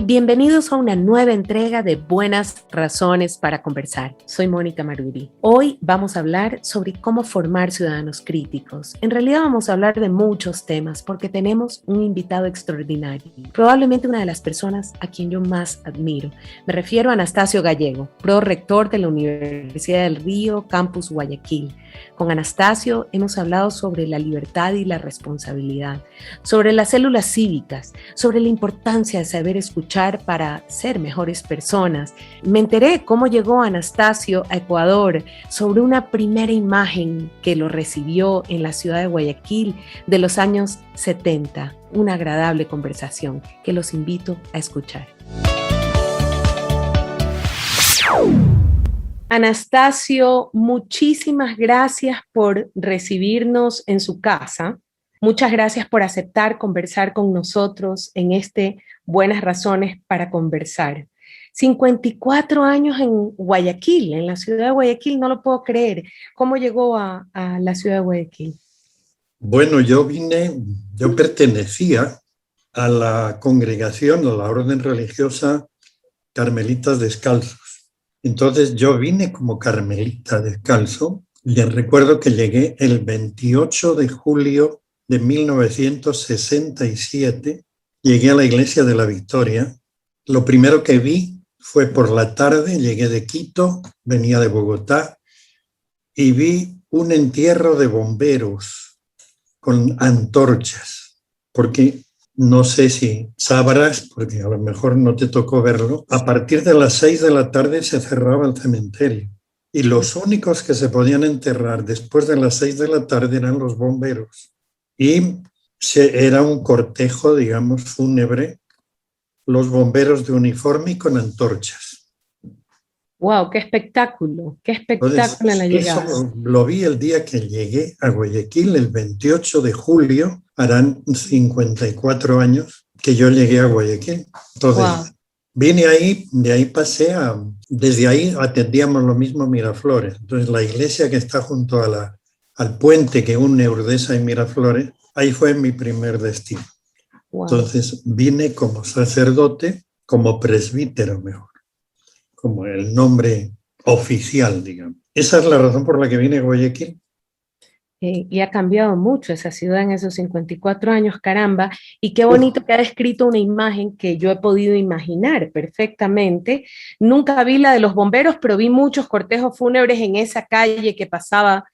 Bienvenidos a una nueva entrega de Buenas Razones para Conversar. Soy Mónica Maruri. Hoy vamos a hablar sobre cómo formar ciudadanos críticos. En realidad vamos a hablar de muchos temas porque tenemos un invitado extraordinario, probablemente una de las personas a quien yo más admiro. Me refiero a Anastasio Gallego, prorector de la Universidad del Río, Campus Guayaquil. Con Anastasio hemos hablado sobre la libertad y la responsabilidad, sobre las células cívicas, sobre la importancia de saber escuchar para ser mejores personas. Me enteré cómo llegó Anastasio a Ecuador, sobre una primera imagen que lo recibió en la ciudad de Guayaquil de los años 70. Una agradable conversación que los invito a escuchar. Anastasio, muchísimas gracias por recibirnos en su casa. Muchas gracias por aceptar conversar con nosotros en Buenas Razones para Conversar. 54 años en Guayaquil, en la ciudad de Guayaquil, no lo puedo creer. ¿Cómo llegó a la ciudad de Guayaquil? Bueno, yo pertenecía a la congregación, a la orden religiosa Carmelitas Descalzos. Entonces yo vine como carmelita descalzo y recuerdo que llegué el 28 de julio de 1967, llegué a la iglesia de la Victoria. Lo primero que vi fue por la tarde, llegué de Quito, venía de Bogotá, y vi un entierro de bomberos con antorchas, porque no sé si sabrás, porque a lo mejor no te tocó verlo, a partir de las 6 de la tarde se cerraba el cementerio y los únicos que se podían enterrar después de las 6 de la tarde eran los bomberos. Y era un cortejo, digamos, fúnebre, los bomberos de uniforme y con antorchas. ¡Wow! ¡Qué espectáculo! ¡Qué espectáculo en la llegada! Eso lo vi el día que llegué a Guayaquil, el 28 de julio, harán 54 años que yo llegué a Guayaquil. Entonces, wow, vine ahí, de ahí pasé desde ahí atendíamos lo mismo Miraflores. Entonces, la iglesia que está junto al puente que une Urdesa y Miraflores, ahí fue mi primer destino. Wow. Entonces, vine como sacerdote, como presbítero mejor, como el nombre oficial, digamos. Esa es la razón por la que vine a Guayaquil. Y ha cambiado mucho esa ciudad en esos 54 años, caramba, y qué bonito que ha descrito una imagen que yo he podido imaginar perfectamente. Nunca vi la de los bomberos, pero vi muchos cortejos fúnebres en esa calle que pasaba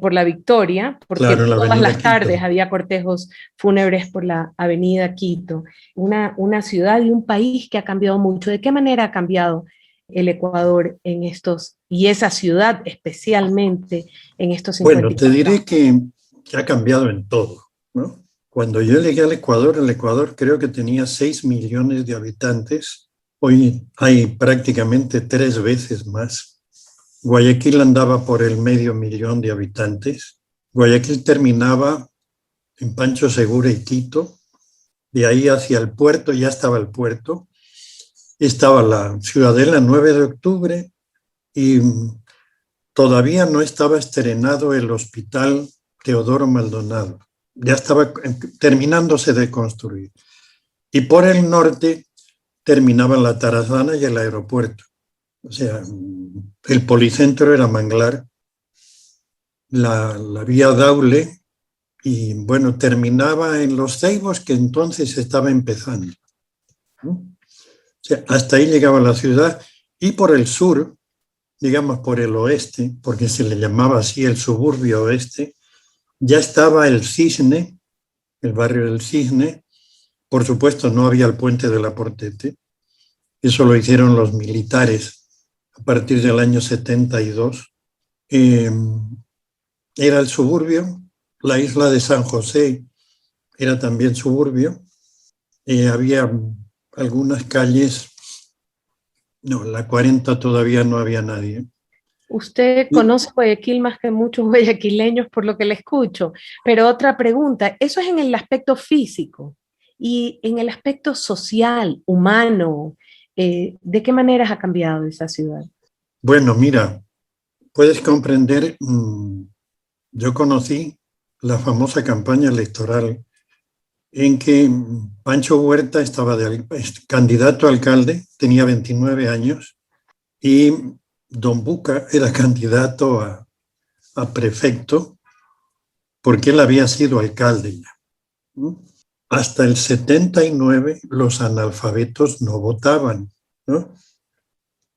por la Victoria, porque claro, todas las tardes había cortejos fúnebres por la avenida Quito. Una ciudad y un país que ha cambiado mucho. ¿De qué manera ha cambiado el Ecuador en y esa ciudad especialmente en estos 50 años? Bueno, te diré que ha cambiado en todo, ¿no? Cuando yo llegué al Ecuador, el Ecuador creo que tenía 6 millones de habitantes. Hoy hay prácticamente 3 veces más. Guayaquil andaba por el 500.000 de habitantes. Guayaquil terminaba en Pancho Segura y Quito. De ahí hacia el puerto, ya estaba el puerto. Estaba la Ciudadela 9 de octubre y todavía no estaba estrenado el Hospital Teodoro Maldonado. Ya estaba terminándose de construir. Y por el norte terminaban la Tarazana y el aeropuerto. O sea, el policentro era Manglar, la vía Daule, y bueno, terminaba en Los Ceibos, que entonces estaba empezando, ¿no? O sea, hasta ahí llegaba la ciudad, y por el sur, digamos por el oeste, porque se le llamaba así el suburbio oeste, ya estaba el Cisne, el barrio del Cisne. Por supuesto, no había el puente de la Portete, eso lo hicieron los militares a partir del año 72. Era el suburbio, la isla de San José era también suburbio. Había algunas calles, no, en la 40 todavía no había nadie. Usted conoce Guayaquil más que muchos guayaquileños por lo que le escucho, pero otra pregunta, eso es en el aspecto físico y en el aspecto social, humano, ¿de qué maneras ha cambiado esa ciudad? Bueno, mira, puedes comprender, yo conocí la famosa campaña electoral en que Pancho Huerta estaba candidato a alcalde, tenía 29 años, y Don Buca era candidato a prefecto porque él había sido alcalde ya, ¿no? Hasta el 79 los analfabetos no votaban, ¿no?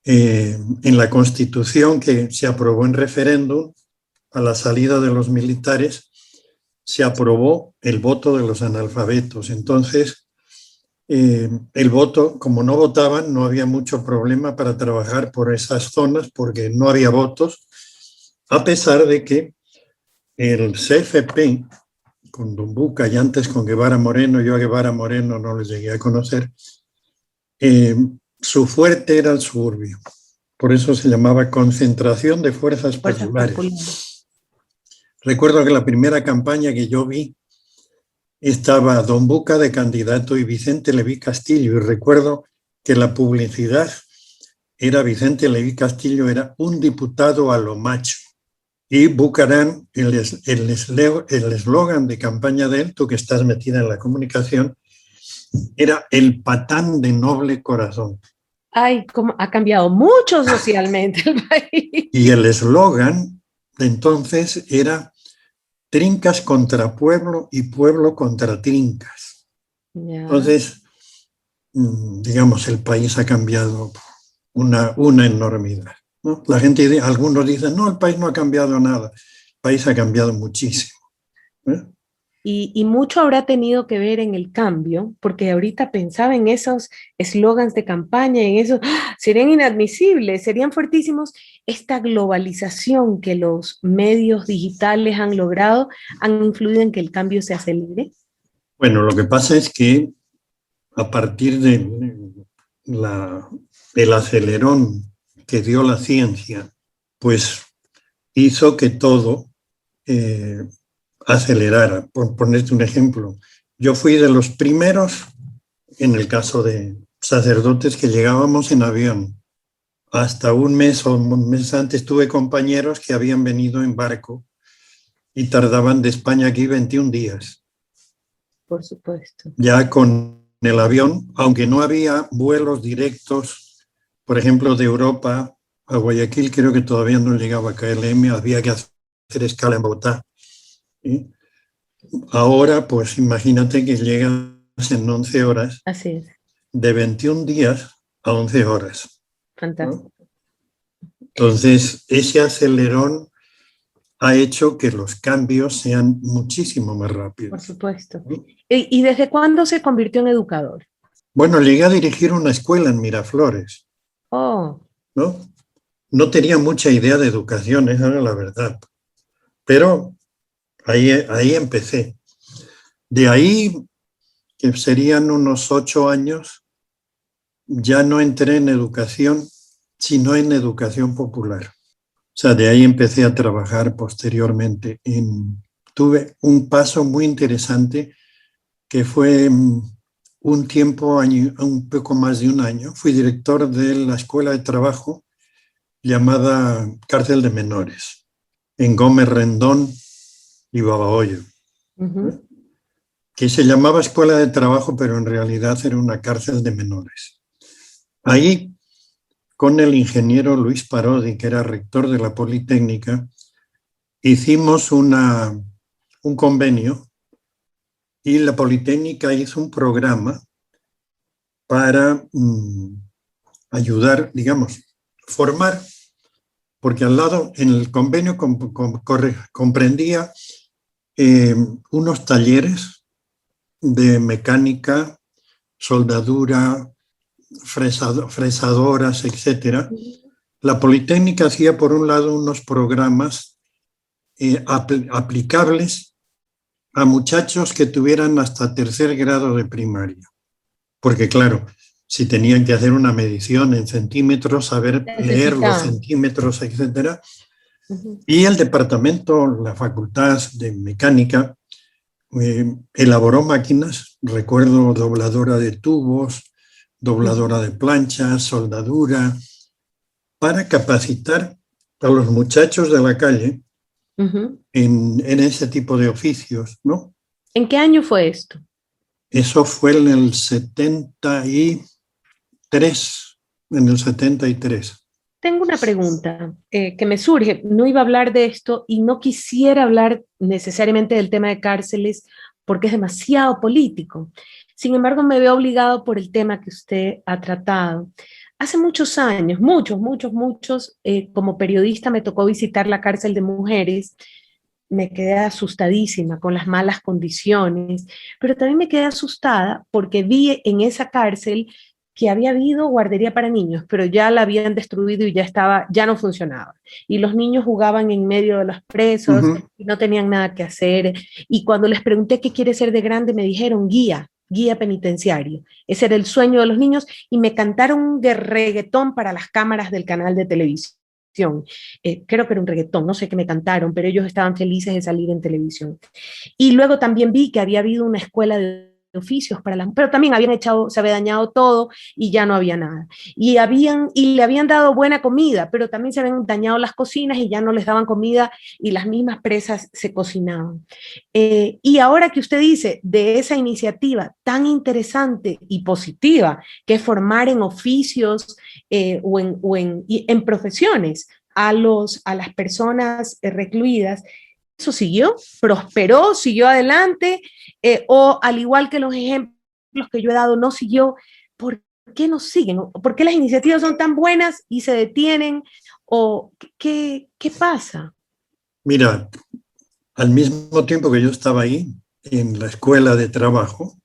En la Constitución que se aprobó en referéndum, a la salida de los militares, se aprobó el voto de los analfabetos. Entonces, el voto, como no votaban, no había mucho problema para trabajar por esas zonas porque no había votos, a pesar de que el CFP, con Don Buca y antes con Guevara Moreno, yo a Guevara Moreno no les llegué a conocer, su fuerte era el suburbio. Por eso se llamaba concentración de fuerzas Fuerzas populares. populares. Recuerdo que la primera campaña que yo vi estaba Don Buca de candidato y Vicente Leví Castillo. Y recuerdo que la publicidad era Vicente Leví Castillo, era un diputado a lo macho. Y Bucarán, el eslogan de campaña de él, tú que estás metida en la comunicación, era el patán de noble corazón. Ay, cómo ha cambiado mucho socialmente el país. Y el eslogan de entonces era trincas contra pueblo y pueblo contra trincas. Ya. Entonces, digamos, el país ha cambiado una enormidad, ¿no? La gente, algunos dicen, no, el país no ha cambiado nada. El país ha cambiado muchísimo, ¿eh? Y mucho habrá tenido que ver en el cambio, porque ahorita pensaba en esos eslogans de campaña, en esos, ¡ah! Serían inadmisibles, serían fuertísimos. Esta globalización que los medios digitales han logrado, han influido en que el cambio se acelere. Bueno, lo que pasa es que a partir del acelerón que dio la ciencia, pues hizo que todo acelerara. Por ponerte un ejemplo, yo fui de los primeros, en el caso de sacerdotes, que llegábamos en avión. Hasta un mes o un mes antes tuve compañeros que habían venido en barco y tardaban de España aquí 21 días. Por supuesto. Ya con el avión, aunque no había vuelos directos, por ejemplo, de Europa a Guayaquil, creo que todavía no llegaba a KLM, había que hacer escala en Bogotá, ¿sí? Ahora, pues imagínate que llegas en 11 horas, Así es, de 21 días a 11 horas, ¿no? fantástico. Entonces, ese acelerón ha hecho que los cambios sean muchísimo más Por rápidos, supuesto. ¿no? ¿Y desde cuándo se convirtió en educador? Bueno, llegué a dirigir una escuela en Miraflores, Oh, ¿no? No tenía mucha idea de educación, esa era la verdad, pero ahí empecé. De ahí, que serían unos 8 años, ya no entré en educación, sino en educación popular. O sea, de ahí empecé a trabajar posteriormente. Tuve un paso muy interesante que fue un tiempo, un poco más de un año. Fui director de la escuela de trabajo llamada Cárcel de Menores, en Gómez Rendón y Babahoyo, uh-huh. que se llamaba Escuela de Trabajo, pero en realidad era una cárcel de menores. Ahí, con el ingeniero Luis Parodi, que era rector de la Politécnica, hicimos un convenio y la Politécnica hizo un programa para ayudar, digamos, formar, porque al lado, en el convenio comprendía unos talleres de mecánica, soldadura, fresadoras, etcétera. La Politécnica hacía, por un lado, unos programas aplicables a muchachos que tuvieran hasta tercer grado de primaria. Porque, claro, si tenían que hacer una medición en centímetros, saber leer los centímetros, etcétera. Uh-huh. Y el departamento, la facultad de mecánica, elaboró máquinas, recuerdo, dobladora de tubos, dobladora de planchas, soldadura, para capacitar a los muchachos de la calle uh-huh. en ese tipo de oficios, ¿no? ¿En qué año fue esto? Eso fue en el 73, en el 73. Tengo una pregunta que me surge. No iba a hablar de esto y no quisiera hablar necesariamente del tema de cárceles porque es demasiado político. Sin embargo, me veo obligado por el tema que usted ha tratado. Hace muchos años, muchos, como periodista me tocó visitar la cárcel de mujeres. Me quedé asustadísima con las malas condiciones, pero también me quedé asustada porque vi en esa cárcel que había habido guardería para niños, pero ya la habían destruido y ya no funcionaba. Y los niños jugaban en medio de los presos y no tenían nada que hacer. Y cuando les pregunté qué quiere ser de grande, me dijeron guía penitenciario. Ese era el sueño de los niños y me cantaron un reggaetón para las cámaras del canal de televisión. Creo que era un reggaetón, no sé qué me cantaron, pero ellos estaban felices de salir en televisión. Y luego también vi que había habido una escuela de oficios para las, pero también se había dañado todo y ya no había nada. Y le habían dado buena comida, pero también se habían dañado las cocinas y ya no les daban comida y las mismas presas se cocinaban. Y ahora que usted dice de esa iniciativa tan interesante y positiva, que es formar en oficios en profesiones a las personas recluidas, ¿eso siguió? ¿Prosperó? ¿Siguió adelante? ¿O al igual que los ejemplos que yo he dado, no siguió? ¿Por qué no siguen? ¿Por qué las iniciativas son tan buenas y se detienen? ¿O qué pasa? Mira, al mismo tiempo que yo estaba ahí, en la escuela de trabajo,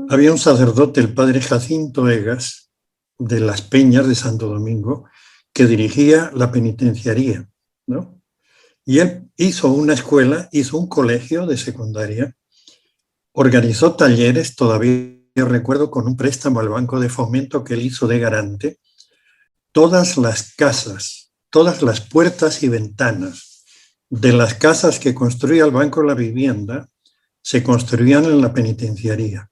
había un sacerdote, el padre Jacinto Egas, de Las Peñas de Santo Domingo, que dirigía la penitenciaría, ¿no? Y él hizo una escuela, hizo un colegio de secundaria, organizó talleres, todavía recuerdo, con un préstamo al Banco de Fomento que él hizo de garante. Todas las casas, todas las puertas y ventanas de las casas que construía el Banco de la Vivienda se construían en la penitenciaría.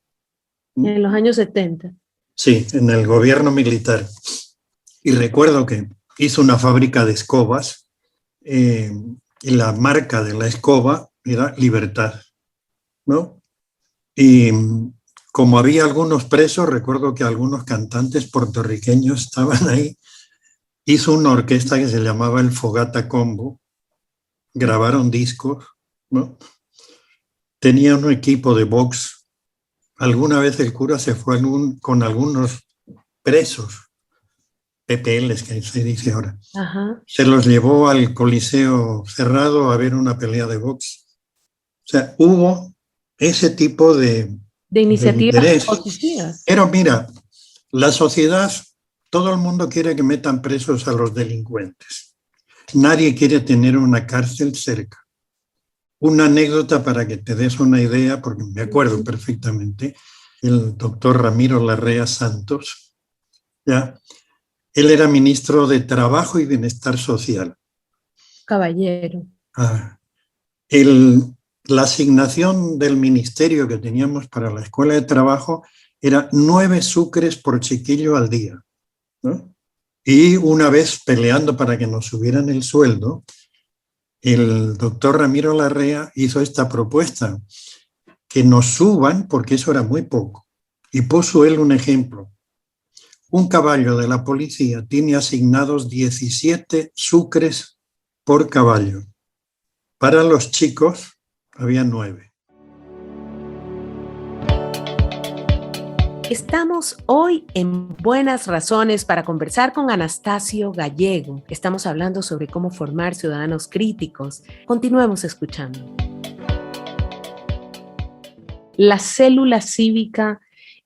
En los años 70. Sí, en el gobierno militar. Y recuerdo que hizo una fábrica de escobas y la marca de la escoba era Libertad, ¿no? Y como había algunos presos, recuerdo que algunos cantantes puertorriqueños estaban ahí, hizo una orquesta que se llamaba el Fogata Combo, grabaron discos, ¿no? Tenía un equipo de box. Alguna vez el cura se fue con algunos presos, PPLs, que se dice ahora. Ajá. Se los llevó al Coliseo Cerrado a ver una pelea de box. O sea, hubo ese tipo de iniciativas interés. positivas. Pero mira, la sociedad, todo el mundo quiere que metan presos a los delincuentes. Nadie quiere tener una cárcel cerca. Una anécdota para que te des una idea, porque me acuerdo perfectamente, el doctor Ramiro Larrea Santos, ¿ya? Él era ministro de Trabajo y Bienestar Social. Caballero. La asignación del ministerio que teníamos para la escuela de trabajo era 9 sucres por chiquillo al día, ¿no? Y una vez peleando para que nos subieran el sueldo, el doctor Ramiro Larrea hizo esta propuesta, que nos suban, porque eso era muy poco. Y puso él un ejemplo. Un caballo de la policía tiene asignados 17 sucres por caballo. Para los chicos había 9. Estamos hoy en Buenas Razones para conversar con Anastasio Gallego. Estamos hablando sobre cómo formar ciudadanos críticos. Continuemos escuchando. La célula cívica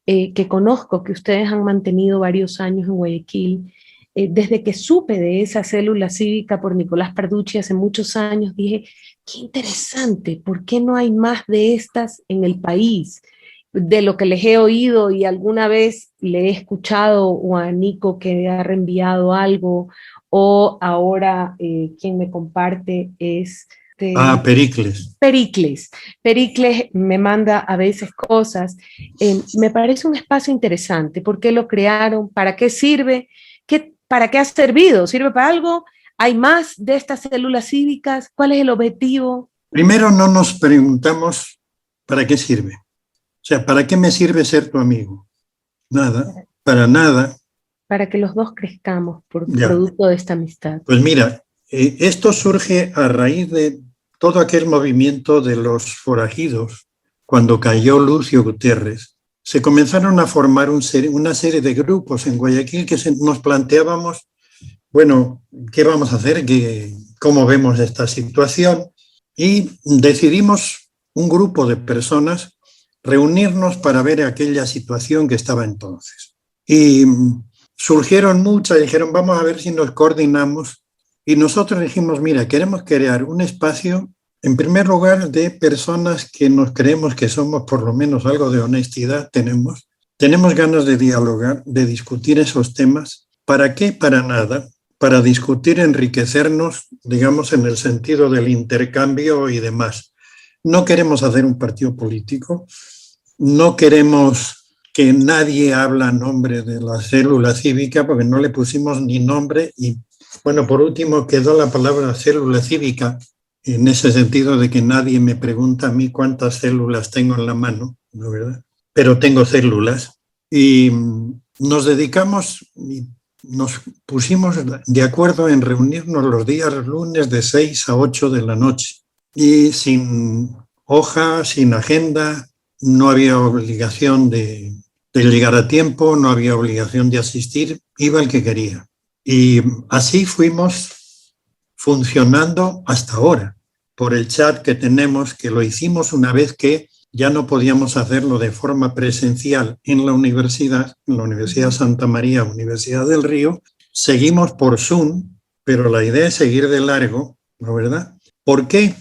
que conozco, que ustedes han mantenido varios años en Guayaquil, desde que supe de esa célula cívica por Nicolás Parducci hace muchos años, dije, qué interesante, ¿por qué no hay más de estas en el país? De lo que les he oído y alguna vez le he escuchado o a Nico que ha reenviado algo, o ahora quien me comparte es... Pericles. Pericles me manda a veces cosas. Me parece un espacio interesante. ¿Por qué lo crearon? ¿Para qué sirve? ¿Para qué ha servido? ¿Sirve para algo? ¿Hay más de estas células cívicas? ¿Cuál es el objetivo? Primero no nos preguntamos para qué sirve. sea, ¿para qué me sirve ser tu amigo? Nada, para nada. Para que los dos crezcamos por Ya. producto de esta amistad. Pues mira, esto surge a raíz de todo aquel movimiento de los forajidos. Cuando cayó Lucio Gutiérrez, se comenzaron a formar una serie de grupos en Guayaquil que nos planteábamos, bueno, ¿qué vamos a hacer? ¿Cómo vemos esta situación? Y decidimos, un grupo de personas, reunirnos para ver aquella situación que estaba entonces. Y surgieron muchas, dijeron, vamos a ver si nos coordinamos. Y nosotros dijimos, mira, queremos crear un espacio, en primer lugar, de personas que nos creemos que somos por lo menos algo de honestidad, tenemos ganas de dialogar, de discutir esos temas. ¿Para qué? Para nada. Para discutir, enriquecernos, digamos, en el sentido del intercambio y demás. No queremos hacer un partido político, no queremos que nadie habla a nombre de la célula cívica, porque no le pusimos ni nombre y, bueno, por último quedó la palabra célula cívica, en ese sentido de que nadie me pregunta a mí cuántas células tengo en la mano, ¿no, verdad? Pero tengo células y nos dedicamos y nos pusimos de acuerdo en reunirnos los días lunes de 6 a 8 de la noche y sin hoja, sin agenda, no había obligación de llegar a tiempo, no había obligación de asistir, iba el que quería. Y así fuimos funcionando hasta ahora, por el chat que tenemos, que lo hicimos una vez que ya no podíamos hacerlo de forma presencial en la Universidad Santa María, Universidad del Río. Seguimos por Zoom, pero la idea es seguir de largo, ¿no, verdad? ¿Por qué?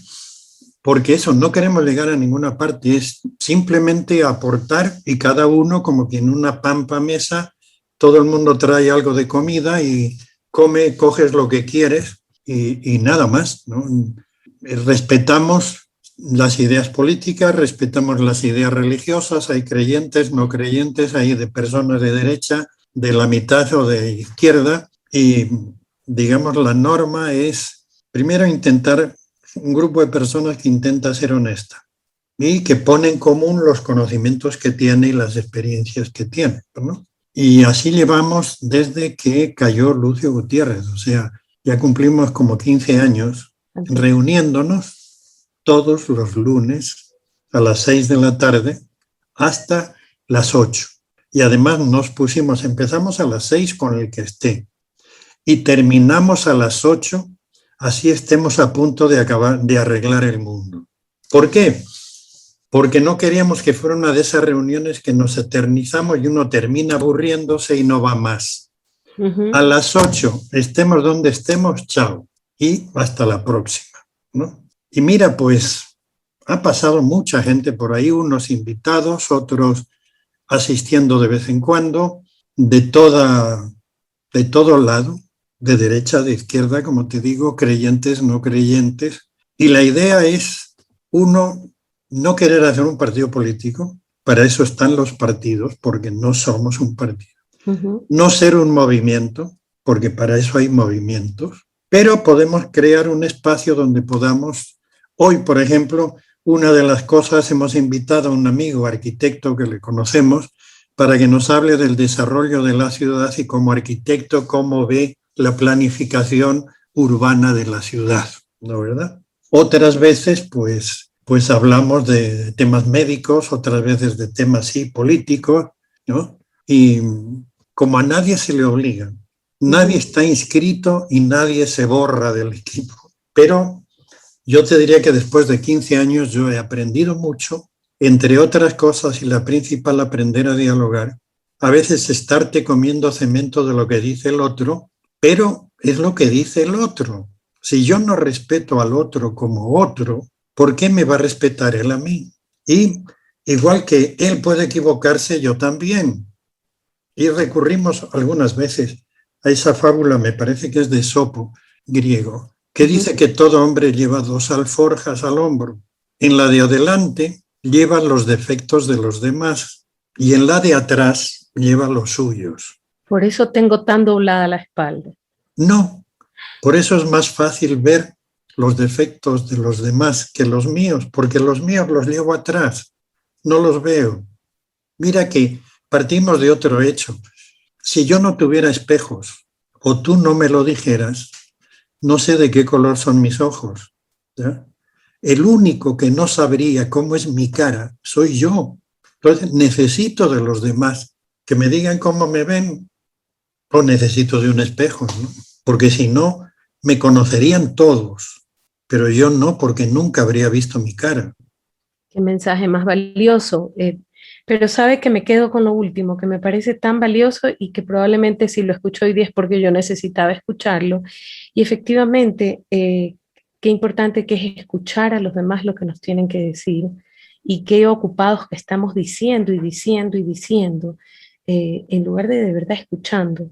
Porque eso, no queremos llegar a ninguna parte, es simplemente aportar y cada uno, como que en una pampa mesa, todo el mundo trae algo de comida y coges lo que quieres y nada más, ¿no? Respetamos las ideas políticas, respetamos las ideas religiosas, hay creyentes, no creyentes, hay de personas de derecha, de la mitad o de izquierda y, digamos, la norma es primero intentar un grupo de personas que intenta ser honesta y que pone en común los conocimientos que tiene y las experiencias que tiene, ¿no? Y así llevamos desde que cayó Lucio Gutiérrez, o sea, ya cumplimos como 15 años reuniéndonos todos los lunes a las 6 de la tarde hasta las 8. Y además empezamos a las 6 con el que esté y terminamos a las 8. Así estemos a punto de arreglar el mundo. ¿Por qué? Porque no queríamos que fuera una de esas reuniones que nos eternizamos y uno termina aburriéndose y no va más. A las 8, estemos donde estemos, chao. Y hasta la próxima, ¿no? Y mira, pues ha pasado mucha gente por ahí, unos invitados, otros asistiendo de vez en cuando, de todo lado. De derecha, de izquierda, como te digo, creyentes, no creyentes. Y la idea es, uno, no querer hacer un partido político, para eso están los partidos, porque no somos un partido. No ser un movimiento, porque para eso hay movimientos, pero podemos crear un espacio donde podamos, hoy, por ejemplo, una de las cosas, hemos invitado a un amigo arquitecto que le conocemos, para que nos hable del desarrollo de la ciudad y como arquitecto, cómo ve la planificación urbana de la ciudad, ¿no, verdad? Otras veces, pues hablamos de temas médicos, otras veces de temas, sí, políticos, ¿no? Y como a nadie se le obliga, nadie está inscrito y nadie se borra del equipo. Pero yo te diría que después de 15 años yo he aprendido mucho, entre otras cosas, y la principal, aprender a dialogar. A veces estarte comiendo cemento de lo que dice el otro, pero es lo que dice el otro. Si yo no respeto al otro como otro, ¿por qué me va a respetar él a mí? Y igual que él puede equivocarse, yo también. Y recurrimos algunas veces a esa fábula, me parece que es de Esopo, griego, que dice que todo hombre lleva 2 alforjas al hombro. En la de adelante lleva los defectos de los demás y en la de atrás lleva los suyos. Por eso tengo tan doblada la espalda. No, por eso es más fácil ver los defectos de los demás que los míos, porque los míos los llevo atrás, no los veo. Mira que partimos de otro hecho. Si yo no tuviera espejos o tú no me lo dijeras, no sé de qué color son mis ojos, ¿ya? El único que no sabría cómo es mi cara soy yo. Entonces necesito de los demás que me digan cómo me ven, o necesito de un espejo, ¿no? Porque si no, me conocerían todos, pero yo no, porque nunca habría visto mi cara. Qué mensaje más valioso. Pero sabe que me quedo con lo último, que me parece tan valioso y que probablemente si lo escucho hoy día es porque yo necesitaba escucharlo. Y efectivamente, qué importante que es escuchar a los demás lo que nos tienen que decir y qué ocupados que estamos diciendo y diciendo y diciendo, en lugar de verdad escuchando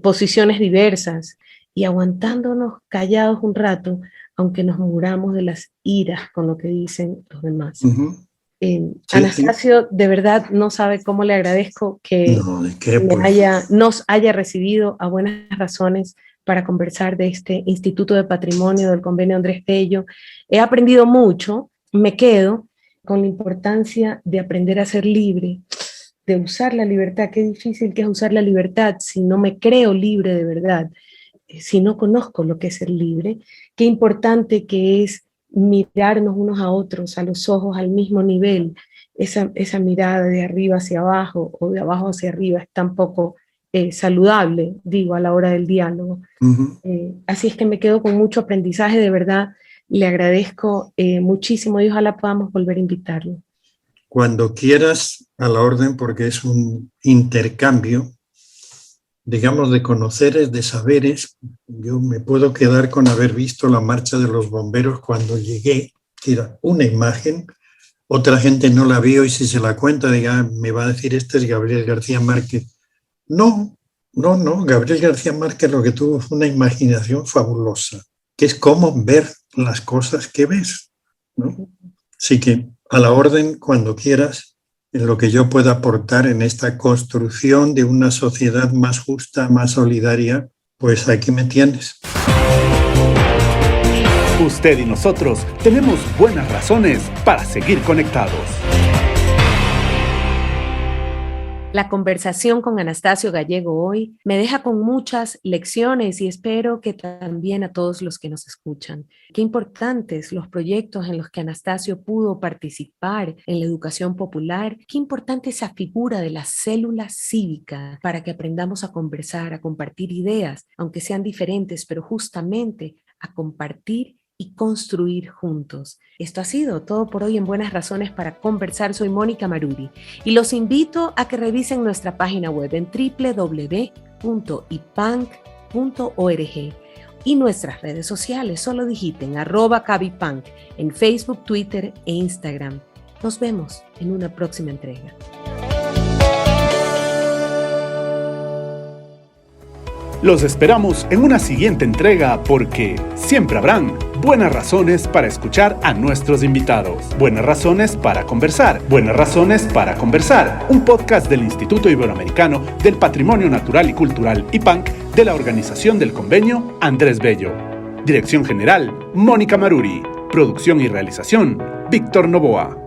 posiciones diversas y aguantándonos callados un rato, aunque nos muramos de las iras con lo que dicen los demás. Uh-huh. Sí, Anastasio, sí. de verdad no sabe cómo le agradezco que No, ¿de qué? Pues nos haya recibido a buenas razones para conversar de este Instituto de Patrimonio del Convenio Andrés Bello. He aprendido mucho, me quedo con la importancia de aprender a ser libre, de usar la libertad. Qué difícil que es usar la libertad si no me creo libre de verdad, si no conozco lo que es ser libre. Qué importante que es mirarnos unos a otros, a los ojos al mismo nivel. Esa mirada de arriba hacia abajo o de abajo hacia arriba es tan poco saludable, digo, a la hora del diálogo. uh-huh. Así es que me quedo con mucho aprendizaje, de verdad. Le agradezco muchísimo y ojalá podamos volver a invitarlo. Cuando quieras, a la orden, porque es un intercambio, digamos, de conoceres, de saberes. Yo me puedo quedar con haber visto la marcha de los bomberos cuando llegué, que era una imagen. Otra gente no la vio y si se la cuenta, diga, me va a decir, este es Gabriel García Márquez. No, Gabriel García Márquez lo que tuvo fue una imaginación fabulosa, que es cómo ver las cosas que ves, ¿no? Así que a la orden, cuando quieras, en lo que yo pueda aportar en esta construcción de una sociedad más justa, más solidaria, pues aquí me tienes. Usted y nosotros tenemos buenas razones para seguir conectados. La conversación con Anastasio Gallego hoy me deja con muchas lecciones y espero que también a todos los que nos escuchan. Qué importantes los proyectos en los que Anastasio pudo participar en la educación popular. Qué importante esa figura de la célula cívica para que aprendamos a conversar, a compartir ideas, aunque sean diferentes, pero justamente a compartir y construir juntos. Esto ha sido todo por hoy en Buenas Razones para Conversar. Soy Mónica Maruri y los invito a que revisen nuestra página web en www.ipanc.org y nuestras redes sociales. Solo digiten @cabipanc en Facebook, Twitter e Instagram. Nos vemos en una próxima entrega. Los esperamos en una siguiente entrega porque siempre habrán buenas razones para escuchar a nuestros invitados. Buenas razones para conversar. Buenas razones para conversar. Un podcast del Instituto Iberoamericano del Patrimonio Natural y Cultural IPANC de la Organización del Convenio Andrés Bello. Dirección General, Mónica Maruri. Producción y realización, Víctor Novoa.